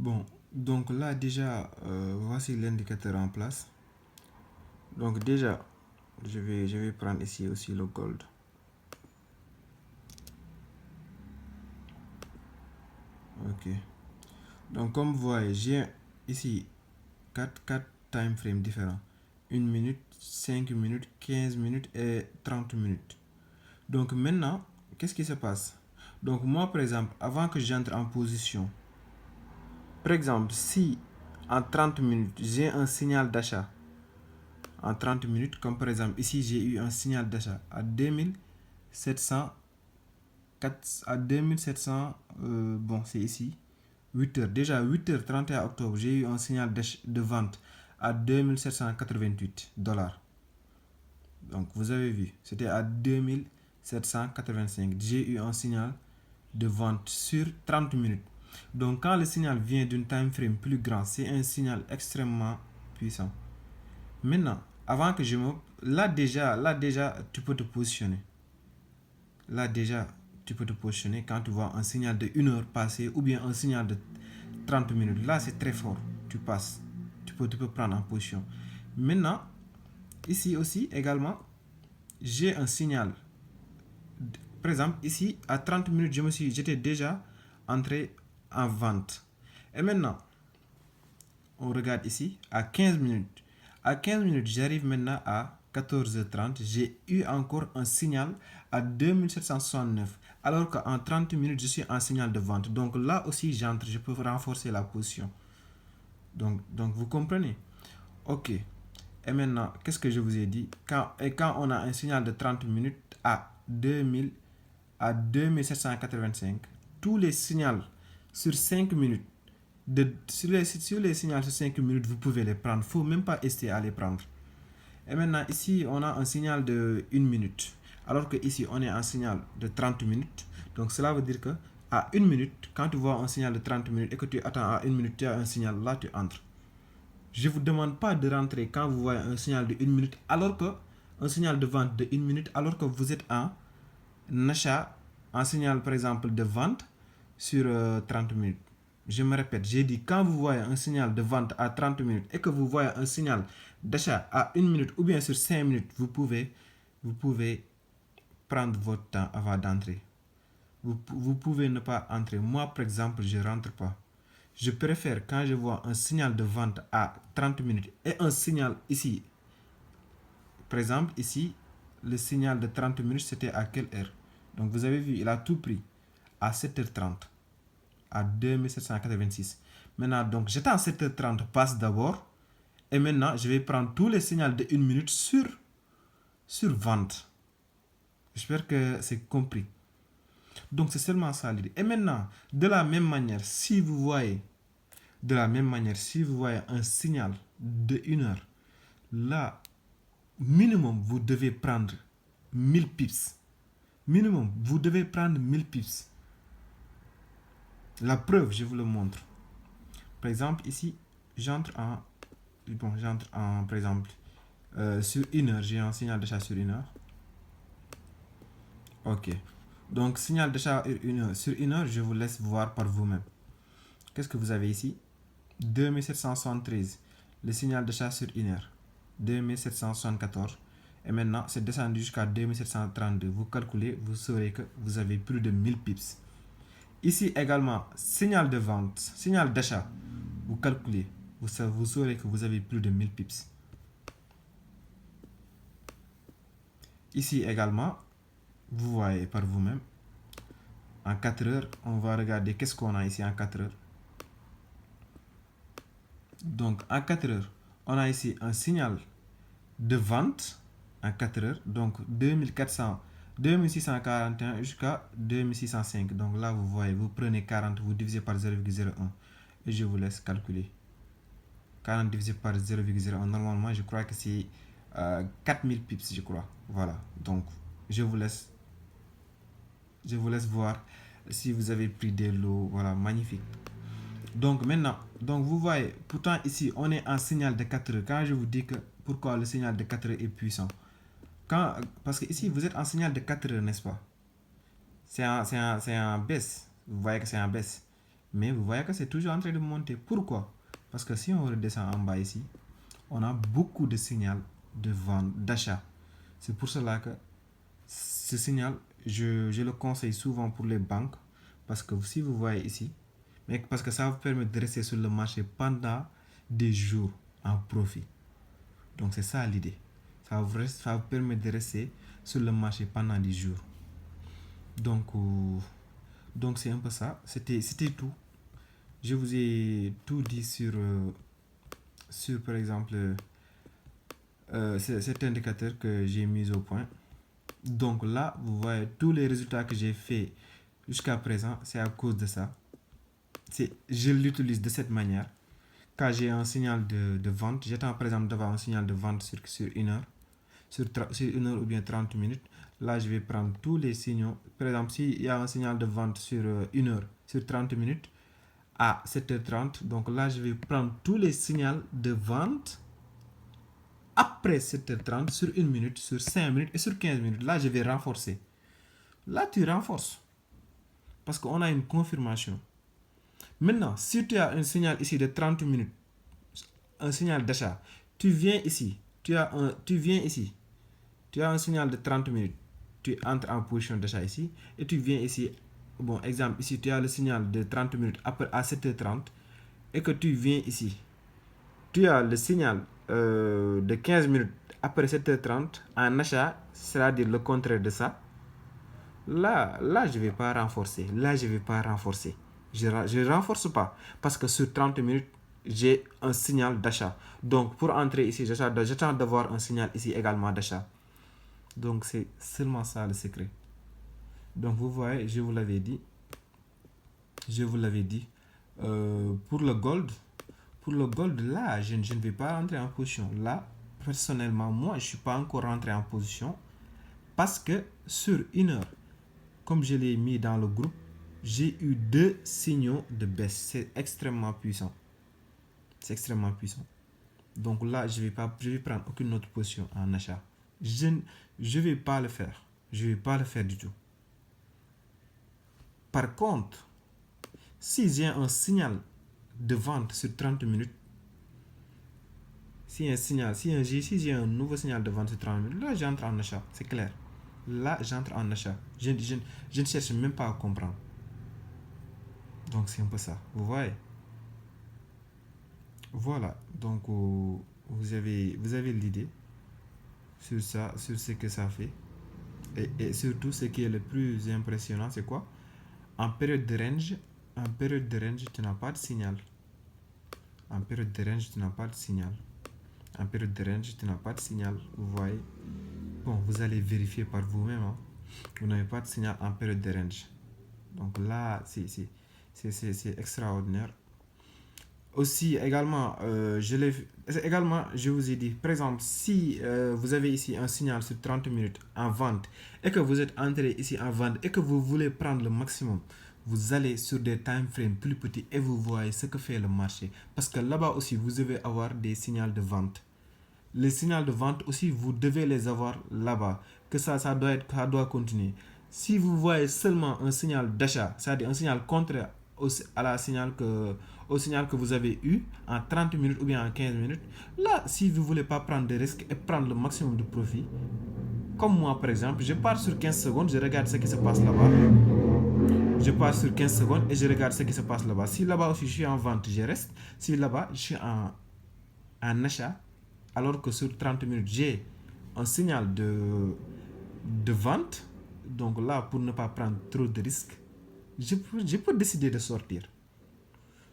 Bon, donc là déjà, voici l'indicateur en place. Donc déjà, je vais prendre ici aussi le gold. Ok. Donc comme vous voyez, j'ai ici 4 time frames différents. 1 minute, 5 minutes, 15 minutes et 30 minutes. Donc maintenant, qu'est-ce qui se passe? Donc moi par exemple, avant que j'entre en position, par exemple, si en 30 minutes, j'ai un signal d'achat, en 30 minutes, comme par exemple ici, j'ai eu un signal d'achat à 2700, à 2700, bon, c'est ici, 8 heures. Déjà, 8h, 31 octobre, j'ai eu un signal de vente à 2788 dollars. Donc, vous avez vu, c'était à 2785. J'ai eu un signal de vente sur 30 minutes. Donc, quand le signal vient d'une time frame plus grande, c'est un signal extrêmement puissant. Maintenant, avant que je me... Là déjà, tu peux te positionner. Là déjà, tu peux te positionner quand tu vois un signal de 1 heure passer ou bien un signal de 30 minutes. Là, c'est très fort. Tu passes. Tu peux prendre en position. Maintenant, ici aussi, également, j'ai un signal. Par exemple, ici, à 30 minutes, j'étais déjà entré en vente. Et maintenant, on regarde ici, à 15 minutes. À 15 minutes, j'arrive maintenant à 14h30. J'ai eu encore un signal à 2769. Alors qu'en 30 minutes, je suis en signal de vente. Donc là aussi, j'entre. Je peux renforcer la position. Donc vous comprenez? Ok. Et maintenant, qu'est-ce que je vous ai dit? Quand on a un signal de 30 minutes à 2785, tous les signaux sur 5 minutes, sur les signaux sur 5 minutes, vous pouvez les prendre. Il ne faut même pas hésiter à les prendre. Et maintenant, ici, on a un signal de 1 minute. Alors que ici, on est un signal de 30 minutes. Donc, cela veut dire que à 1 minute, quand tu vois un signal de 30 minutes et que tu attends à 1 minute, tu as un signal, là, tu entres. Je ne vous demande pas de rentrer quand vous voyez un signal de 1 minute, alors que un signal de vente de 1 minute, alors que vous êtes en achat, un signal par exemple de vente sur 30 minutes. Je me répète, j'ai dit quand vous voyez un signal de vente à 30 minutes et que vous voyez un signal d'achat à 1 minute ou bien sur 5 minutes, vous pouvez prendre votre temps avant d'entrer. Vous pouvez ne pas entrer. Moi, par exemple, je ne rentre pas. Je préfère quand je vois un signal de vente à 30 minutes et un signal ici. Par exemple, ici, le signal de 30 minutes, c'était à quelle heure? Donc, vous avez vu, il a tout pris à 7h30, à 2786. Maintenant, donc, j'attends 7h30, passe d'abord. Et maintenant, je vais prendre tous les signaux de 1 minute sur vente. J'espère que c'est compris. Donc, c'est seulement ça l'idée. Et maintenant, de la même manière, si vous voyez un signal de 1 heure, là, minimum, vous devez prendre 1000 pips. Minimum, vous devez prendre 1000 pips. La preuve, je vous le montre. Par exemple, ici, j'entre en, par exemple, sur 1 heure, j'ai un signal d'achat sur 1 heure. Ok. Donc, signal d'achat sur 1 heure, je vous laisse voir par vous-même. Qu'est-ce que vous avez ici? 2773. Le signal d'achat sur 1 heure. 2774. Et maintenant, c'est descendu jusqu'à 2732. Vous calculez, vous saurez que vous avez plus de 1000 pips. Ici également, signal de vente, signal d'achat. Vous calculez, vous saurez que vous avez plus de 1000 pips. Ici également, vous voyez par vous-même. En 4 heures, on va regarder qu'est-ce qu'on a ici en 4 heures. Donc, en 4 heures, on a ici un signal de vente en 4 heures. Donc, 2641 jusqu'à 2605. Donc là, vous voyez, vous prenez 40, vous divisez par 0,01. Et je vous laisse calculer. 40 divisé par 0,01. Normalement, je crois que c'est 4000 pips, je crois. Voilà. Donc, je vous laisse voir si vous avez pris des lots. Voilà, magnifique. Donc, maintenant, vous voyez, pourtant ici, on est en signal de 4 heures. Quand je vous dis que pourquoi le signal de 4 heures est puissant. Parce que ici, vous êtes en signal de 4 heures, n'est-ce pas? C'est en baisse. Vous voyez que c'est en baisse. Mais vous voyez que c'est toujours en train de monter. Pourquoi? Parce que si on redescend en bas ici, on a beaucoup de signaux de vente, d'achat. C'est pour cela que ce signal, je le conseille souvent pour les banques. Parce que si vous voyez ici, mais parce que ça vous permet de rester sur le marché pendant des jours en profit. Donc c'est ça l'idée. Ça vous permet de rester sur le marché pendant des jours. Donc c'est un peu ça. C'était tout. Je vous ai tout dit sur par exemple cet indicateur que j'ai mis au point. Donc là, vous voyez tous les résultats que j'ai fait jusqu'à présent, c'est à cause de ça. Je l'utilise de cette manière. Quand j'ai un signal de vente, j'attends par exemple d'avoir un signal de vente sur une heure, sur une heure ou bien 30 minutes. Là, je vais prendre tous les signaux. Par exemple, s'il y a un signal de vente sur une heure, sur 30 minutes, à 7h30, donc là, je vais prendre tous les signaux de vente après 7h30, sur 1 minute, sur 5 minutes et sur 15 minutes. Là, je vais renforcer. Là, tu renforces. Parce qu'on a une confirmation. Maintenant, si tu as un signal ici de 30 minutes, un signal d'achat, tu viens ici, tu as un signal de 30 minutes, tu entres en position d'achat ici, et tu viens ici, bon, exemple, ici, tu as le signal de 30 minutes après à 7h30, et que tu viens ici, tu as le signal de 15 minutes après 7h30 en achat, c'est-à-dire le contraire de ça. Là, je ne vais pas renforcer. Je ne renforce pas. Parce que sur 30 minutes, j'ai un signal d'achat. Donc, pour entrer ici, j'attends d'avoir un signal ici également d'achat. Donc, c'est seulement ça le secret. Donc, vous voyez, je vous l'avais dit. Pour le gold, là, je ne vais pas rentrer en position. Là, personnellement, moi, je ne suis pas encore rentré en position. Parce que sur une heure, comme je l'ai mis dans le groupe, j'ai eu 2 signaux de baisse. C'est extrêmement puissant. Donc là, je vais prendre aucune autre position en achat. Je ne vais pas le faire. Du tout. Par contre, si j'ai un signal de vente sur 30 minutes, si j'ai un nouveau signal de vente sur 30 minutes, là, j'entre en achat. C'est clair. Là, j'entre en achat. Je ne cherche même pas à comprendre. Donc, c'est un peu ça. Vous voyez? Voilà. Donc, vous avez l'idée sur ça, sur ce que ça fait. Et surtout, ce qui est le plus impressionnant, c'est quoi? En période de range, tu n'as pas de signal. Vous voyez? Bon, vous allez vérifier par vous-même. Hein. Vous n'avez pas de signal en période de range. Donc là, c'est extraordinaire. Aussi, également, je vous ai dit, par exemple, si vous avez ici un signal sur 30 minutes en vente et que vous êtes entré ici en vente et que vous voulez prendre le maximum, vous allez sur des time frames plus petits et vous voyez ce que fait le marché. Parce que là-bas aussi, vous devez avoir des signaux de vente. Les signaux de vente aussi, vous devez les avoir là-bas. Que ça doit continuer. Si vous voyez seulement un signal d'achat, c'est-à-dire un signal contraire au signal que vous avez eu en 30 minutes ou bien en 15 minutes, là, si vous ne voulez pas prendre de risques et prendre le maximum de profit, comme moi par exemple, je pars sur 15 secondes, je regarde ce qui se passe là-bas. Je pars sur 15 secondes et je regarde ce qui se passe là-bas. Si là-bas aussi je suis en vente, je reste. Si là-bas je suis en achat, alors que sur 30 minutes, j'ai un signal de vente. Donc là, pour ne pas prendre trop de risques, je peux décider de sortir.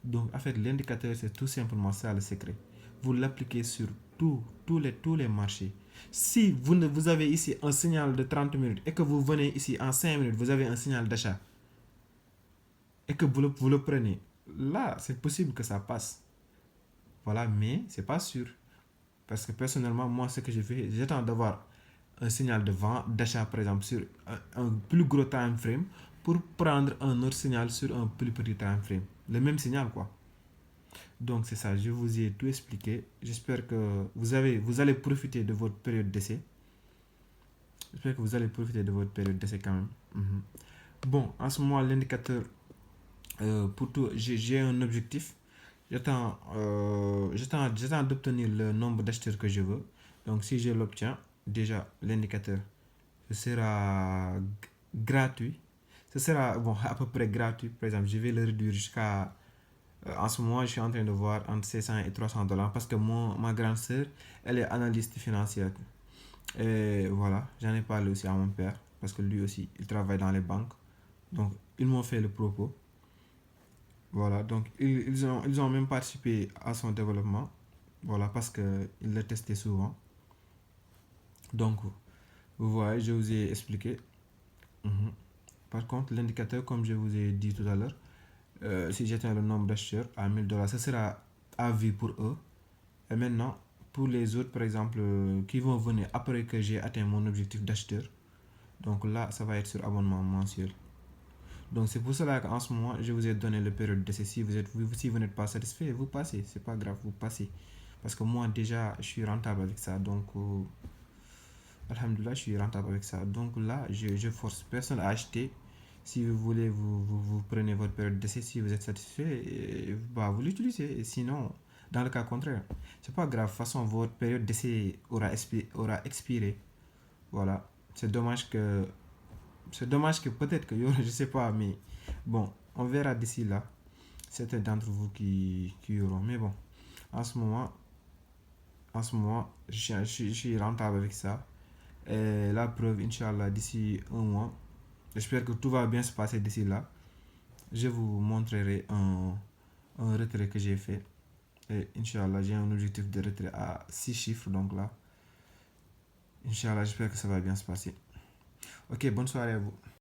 Donc, en fait, l'indicateur, c'est tout simplement ça le secret. Vous l'appliquez sur tous les marchés. Si vous avez ici un signal de 30 minutes et que vous venez ici en 5 minutes, vous avez un signal d'achat et que vous le prenez, là, c'est possible que ça passe. Voilà, mais c'est pas sûr. Parce que personnellement, moi, ce que je fais, j'attends d'avoir un signal de vente, d'achat, par exemple, sur un plus gros time frame pour prendre un autre signal sur un plus petit time frame. Le même signal, quoi. Donc, c'est ça. Je vous ai tout expliqué. J'espère que vous allez profiter de votre période d'essai. J'espère que vous allez profiter de votre période d'essai quand même. Bon, en ce moment, l'indicateur Pour tout, j'ai un objectif. J'attends d'obtenir le nombre d'acheteurs que je veux. Donc, si je l'obtiens, déjà, l'indicateur ce sera gratuit. Ce sera bon, à peu près gratuit. Par exemple, je vais le réduire jusqu'à. En ce moment, je suis en train de voir entre 600 et 300 dollars parce que ma grande sœur, elle est analyste financière. Et voilà, j'en ai parlé aussi à mon père parce que lui aussi, il travaille dans les banques. Donc, ils m'ont fait le propos. Voilà, donc ils ont même participé à son développement. Voilà, parce qu'ils le testaient souvent. Donc, vous voyez, je vous ai expliqué. Mhm. Par contre, l'indicateur, comme je vous ai dit tout à l'heure, si j'atteins le nombre d'acheteurs à 1000 dollars, ce sera à vie pour eux. Et maintenant, pour les autres, par exemple, qui vont venir après que j'ai atteint mon objectif d'acheteur, donc là, ça va être sur abonnement mensuel. Donc c'est pour cela qu'en ce moment, je vous ai donné le période d'essai. Si vous n'êtes pas satisfait, vous passez. C'est pas grave, vous passez. Parce que moi, déjà, je suis rentable avec ça. Donc, alhamdoulilah, je suis rentable avec ça. Donc là, je force personne à acheter. Si vous voulez, vous prenez votre période d'essai. Si vous êtes satisfait, bah, vous l'utilisez. Sinon, dans le cas contraire, c'est pas grave. De toute façon, votre période d'essai aura expiré. Voilà. C'est dommage que peut-être que je sais pas, mais bon, on verra d'ici là. Certains d'entre vous qui y auront. Mais bon, en ce moment, je suis rentable avec ça. Et la preuve, Inch'Allah, d'ici un mois, j'espère que tout va bien se passer d'ici là. Je vous montrerai un retrait que j'ai fait. Et Inch'Allah, j'ai un objectif de retrait à 6 chiffres. Donc là, Inch'Allah, j'espère que ça va bien se passer. Ok, bonne soirée à vous.